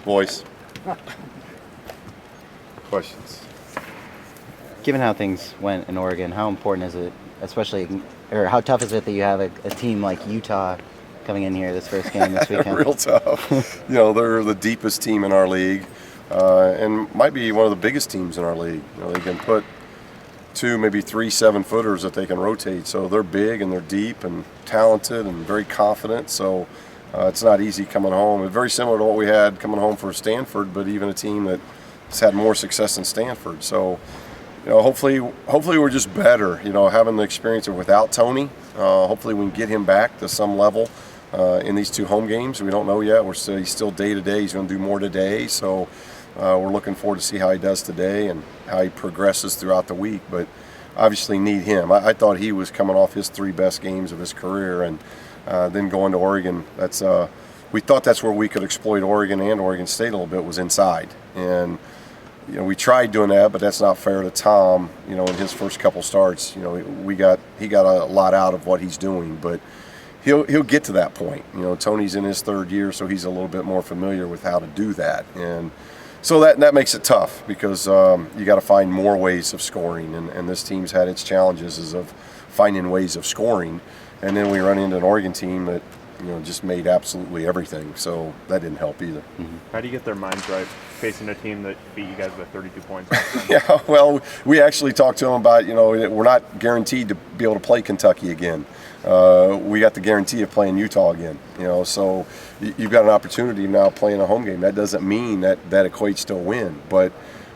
boys. Questions? Given how things went in Oregon, how important is it, especially, or how tough is it that you have a team like Utah coming in here this first game this weekend? Real tough. They're the deepest team in our league, and might be one of the biggest teams in our league. They can put 2, maybe 3 7-footers that they can rotate. So they're big and they're deep and talented and very confident. So it's not easy coming home. It's very similar to what we had coming home for Stanford, but even a team that's had more success than Stanford. So hopefully we're just better. Having the experience of without Tony. Hopefully we can get him back to some level in these 2 home games. We don't know yet. He's still day to day. He's going to do more today. So we're looking forward to see how he does today and how he progresses throughout the week. But obviously need him. I thought he was coming off his 3 best games of his career, and then going to Oregon. We thought that's where we could exploit Oregon and Oregon State a little bit, was inside. And we tried doing that, but that's not fair to Tom. In his first couple starts, he got a lot out of what he's doing, but he'll get to that point. Tony's in his 3rd year, so he's a little bit more familiar with how to do that, and so that makes it tough because you got to find more ways of scoring, and this team's had its challenges of finding ways of scoring, and then we run into an Oregon team that just made absolutely everything, so that didn't help either. Mm-hmm. How do you get their minds right facing a team that beat you guys by 32 points? Yeah, well, we actually talked to them about, we're not guaranteed to be able to play Kentucky again. We got the guarantee of playing Utah again, so you've got an opportunity now playing a home game. That doesn't mean that equates to a win, but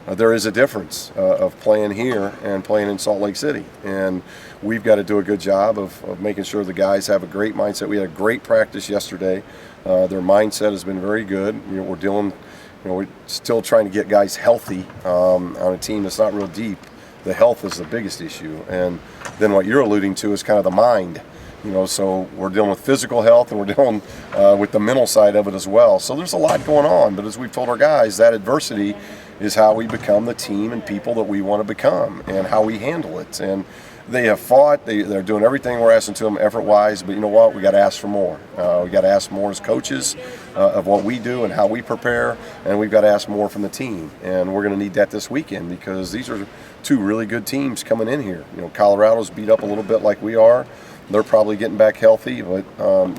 there is a difference of playing here and playing in Salt Lake City, and we've got to do a good job of making sure the guys have a great mindset. We had a great practice yesterday. Their mindset has been very good. We're still trying to get guys healthy on a team that's not real deep. The health is the biggest issue, and then what you're alluding to is kind of the mind. So we're dealing with physical health, and we're dealing with the mental side of it as well. So there's a lot going on, but as we've told our guys, that adversity is how we become the team and people that we want to become, and how we handle it. And they have fought. They're doing everything we're asking to them effort-wise, but you know what? We got to ask for more. We got to ask more as coaches of what we do and how we prepare, and we've got to ask more from the team. And we're going to need that this weekend because these are 2 really good teams coming in here. Colorado's beat up a little bit like we are. They're probably getting back healthy, but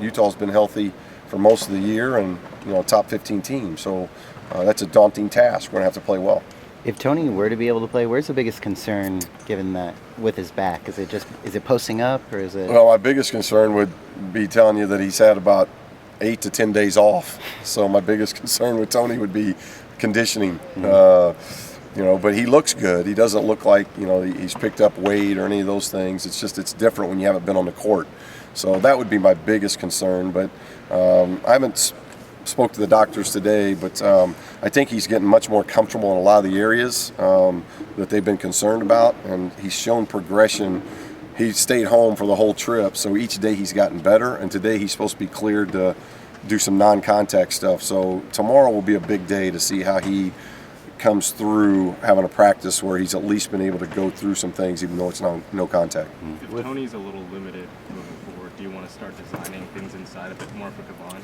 Utah's been healthy for most of the year, and top 15 team. So that's a daunting task. We're going to have to play well. If Tony were to be able to play, where's the biggest concern given that with his back? Is it posting up, or is it? Well, my biggest concern would be telling you that he's had about 8 to 10 days off. So my biggest concern with Tony would be conditioning. Mm-hmm. But he looks good. He doesn't look like, he's picked up weight or any of those things. It's different when you haven't been on the court. So that would be my biggest concern. But I haven't spoke to the doctors today, but I think he's getting much more comfortable in a lot of the areas that they've been concerned about, and he's shown progression. He stayed home for the whole trip, so each day he's gotten better, and today he's supposed to be cleared to do some non-contact stuff. So tomorrow will be a big day to see how he comes through having a practice where he's at least been able to go through some things even though it's no contact. If Tony's a little limited moving forward, do you want to start designing things inside a bit more for Kevon?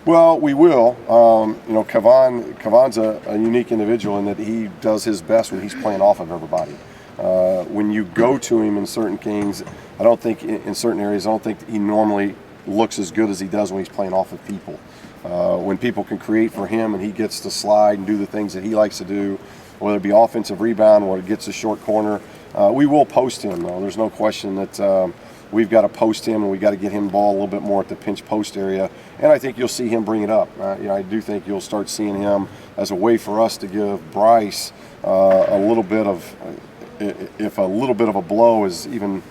Well, we will. Kevon's a unique individual in that he does his best when he's playing off of everybody. When you go to him in certain games, I don't think in certain areas, I don't think he normally looks as good as he does when he's playing off of people. When people can create for him and he gets to slide and do the things that he likes to do, whether it be offensive rebound or it gets a short corner, we will post him, though. There's no question that we've got to post him, and we've got to get him the ball a little bit more at the pinch post area. And I think you'll see him bring it up. I do think you'll start seeing him as a way for us to give Bryce a little bit of, if a little bit of a blow is even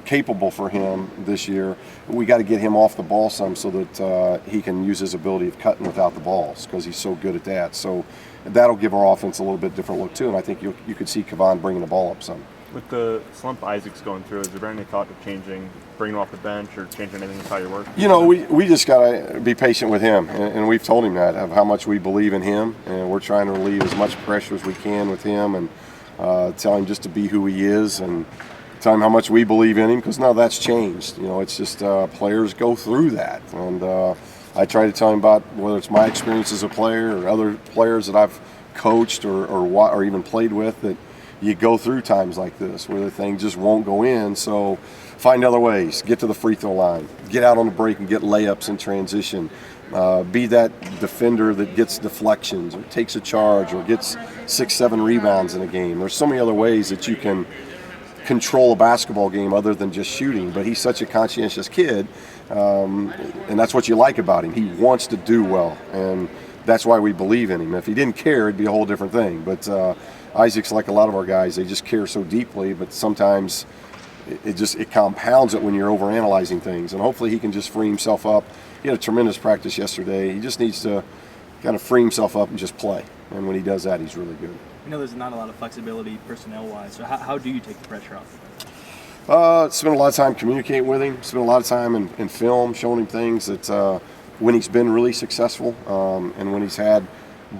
capable for him this year, we got to get him off the ball some so that he can use his ability of cutting without the balls because he's so good at that. So that'll give our offense a little bit different look too, and I think you could see Kevon bringing the ball up some. With the slump Isaac's going through, is there any thought of bringing him off the bench or changing anything with how you work? We just got to be patient with him, and we've told him that, of how much we believe in him, and we're trying to relieve as much pressure as we can with him, and tell him just to be who he is, and tell him how much we believe in him, because now that's changed. It's just players go through that, and I try to tell him about whether it's my experience as a player or other players that I've coached or even played with, that you go through times like this where the thing just won't go in. So find other ways. Get to the free throw line. Get out on the break and get layups in transition. Be that defender that gets deflections or takes a charge or gets 6-7 rebounds in a game. There's so many other ways that you can control a basketball game other than just shooting. But he's such a conscientious kid, and that's what you like about him. He wants to do well, and that's why we believe in him. If he didn't care, it'd be a whole different thing. But Isaac's like a lot of our guys. They just care so deeply, but sometimes it compounds it when you're overanalyzing things. And hopefully he can just free himself up. He had a tremendous practice yesterday. He just needs to kind of free himself up and just play. And when he does that, he's really good. I know there's not a lot of flexibility personnel-wise, so how do you take the pressure off? Spent a lot of time communicating with him. Spent a lot of time in film, showing him things that when he's been really successful and when he's had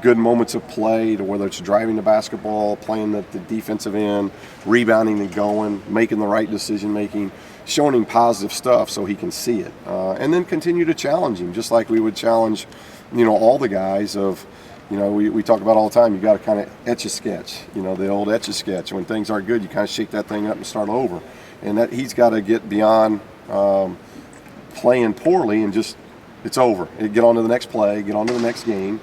good moments of play, to whether it's driving the basketball, playing the defensive end, rebounding and going, making the right decision making, showing him positive stuff so he can see it, and then continue to challenge him, just like we would challenge, all the guys of, we talk about all the time. You got to kind of etch a sketch, the old etch a sketch. When things aren't good, you kind of shake that thing up and start over, and that he's got to get beyond playing poorly and just it's over. Get on to the next play, get on to the next game.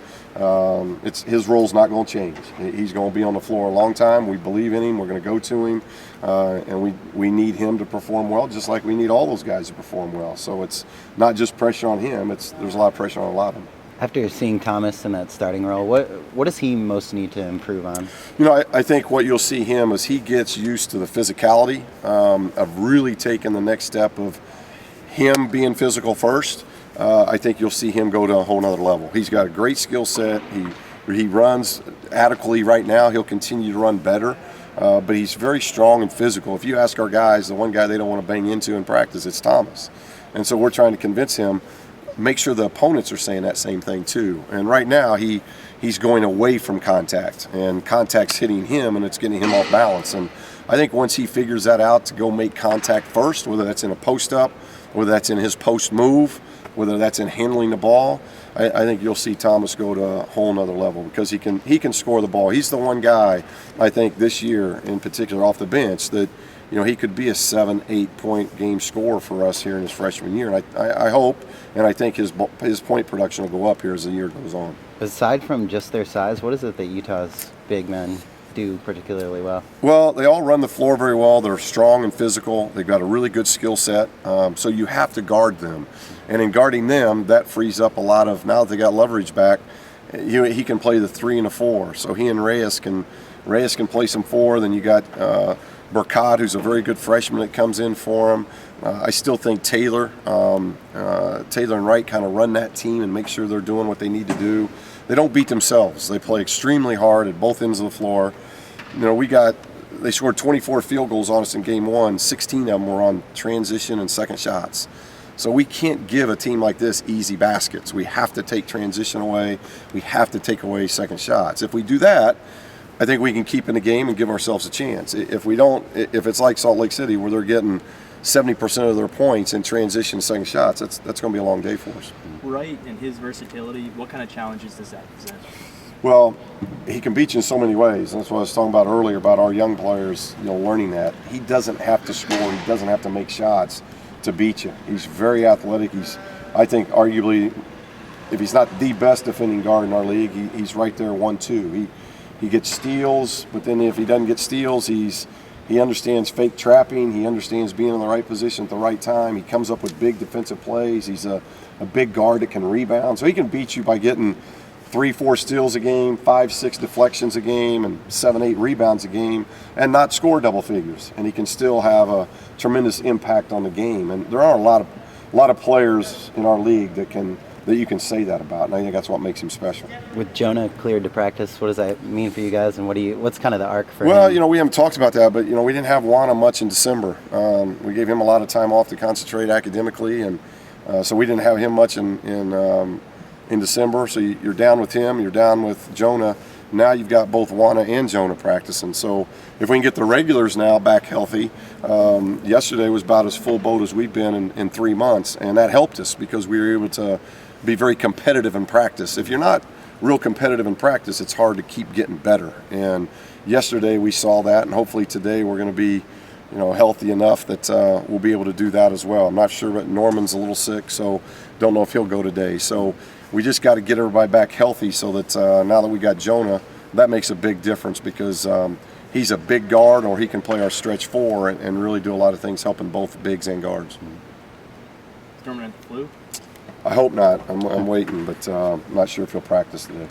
His role's not going to change. He's going to be on the floor a long time. We believe in him. We're going to go to him, and we need him to perform well, just like we need all those guys to perform well. So it's not just pressure on him. There's a lot of pressure on a lot of them. After seeing Thomas in that starting role, what does he most need to improve on? I think what you'll see him is he gets used to the physicality of really taking the next step of him being physical first. I think you'll see him go to a whole nother level. He's got a great skill set. He runs adequately right now. He'll continue to run better, but he's very strong and physical. If you ask our guys, the one guy they don't want to bang into in practice, it's Thomas. And so we're trying to convince him, make sure the opponents are saying that same thing too. And right now he's going away from contact, and contact's hitting him, and it's getting him off balance. And I think once he figures that out to go make contact first, whether that's in a post-up, whether that's in his post move, whether that's in handling the ball, I think you'll see Thomas go to a whole nother level, because he can score the ball. He's the one guy, I think, this year in particular off the bench that, he could be a 7-8 point game scorer for us here in his freshman year. And I hope, and I think his point production will go up here as the year goes on. Aside from just their size, what is it that Utah's big men do particularly well? Well, they all run the floor very well. They're strong and physical. They've got a really good skill set. So you have to guard them. And in guarding them, that frees up a lot of, now that they got leverage back, he can play the 3 and the 4. So he and Reyes can play some 4. Then you got Burkott, who's a very good freshman that comes in for him. I still think Taylor and Wright kind of run that team and make sure they're doing what they need to do. They don't beat themselves. They play extremely hard at both ends of the floor. They scored 24 field goals on us in game 1. 16 of them were on transition and second shots. So we can't give a team like this easy baskets. We have to take transition away. We have to take away second shots. If we do that, I think we can keep in the game and give ourselves a chance. If we don't, if it's like Salt Lake City where they're getting 70% of their points in transition second shots, that's going to be a long day for us. Wright and his versatility, what kind of challenges does that present? Well, he can beat you in so many ways. That's what I was talking about earlier about our young players, learning that. He doesn't have to score. He doesn't have to make shots to beat you. He's very athletic. I think, arguably, if he's not the best defending guard in our league, he's right there 1-2. He gets steals, but then if he doesn't get steals, he understands fake trapping. He understands being in the right position at the right time. He comes up with big defensive plays. He's a big guard that can rebound. So he can beat you by getting 3-4 steals a game, 5-6 deflections a game, and 7-8 rebounds a game, and not score double figures. And he can still have a tremendous impact on the game. And there are a lot of players in our league that you can say that about, and I think that's what makes him special. With Jonah cleared to practice, what does that mean for you guys, and what's kind of the arc for him? Well, we haven't talked about that, but we didn't have Juana much in December. We gave him a lot of time off to concentrate academically, and so we didn't have him much in December. So you're down with him, you're down with Jonah. Now you've got both Juana and Jonah practicing. So if we can get the regulars now back healthy, yesterday was about as full boat as we've been in 3 months, and that helped us because we were able to be very competitive in practice. If you're not real competitive in practice, it's hard to keep getting better. And yesterday we saw that, and hopefully today we're going to be, healthy enough that we'll be able to do that as well. I'm not sure, but Norman's a little sick, so don't know if he'll go today. So we just got to get everybody back healthy so that now that we got Jonah, that makes a big difference because he's a big guard, or he can play our stretch four and really do a lot of things helping both bigs and guards. Is Norman at the flu? I hope not. I'm waiting, but I'm not sure if he'll practice today.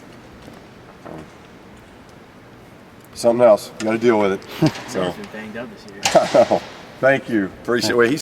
Something else. You got to deal with it. So. He's been banged up this year. Thank you. Appreciate it.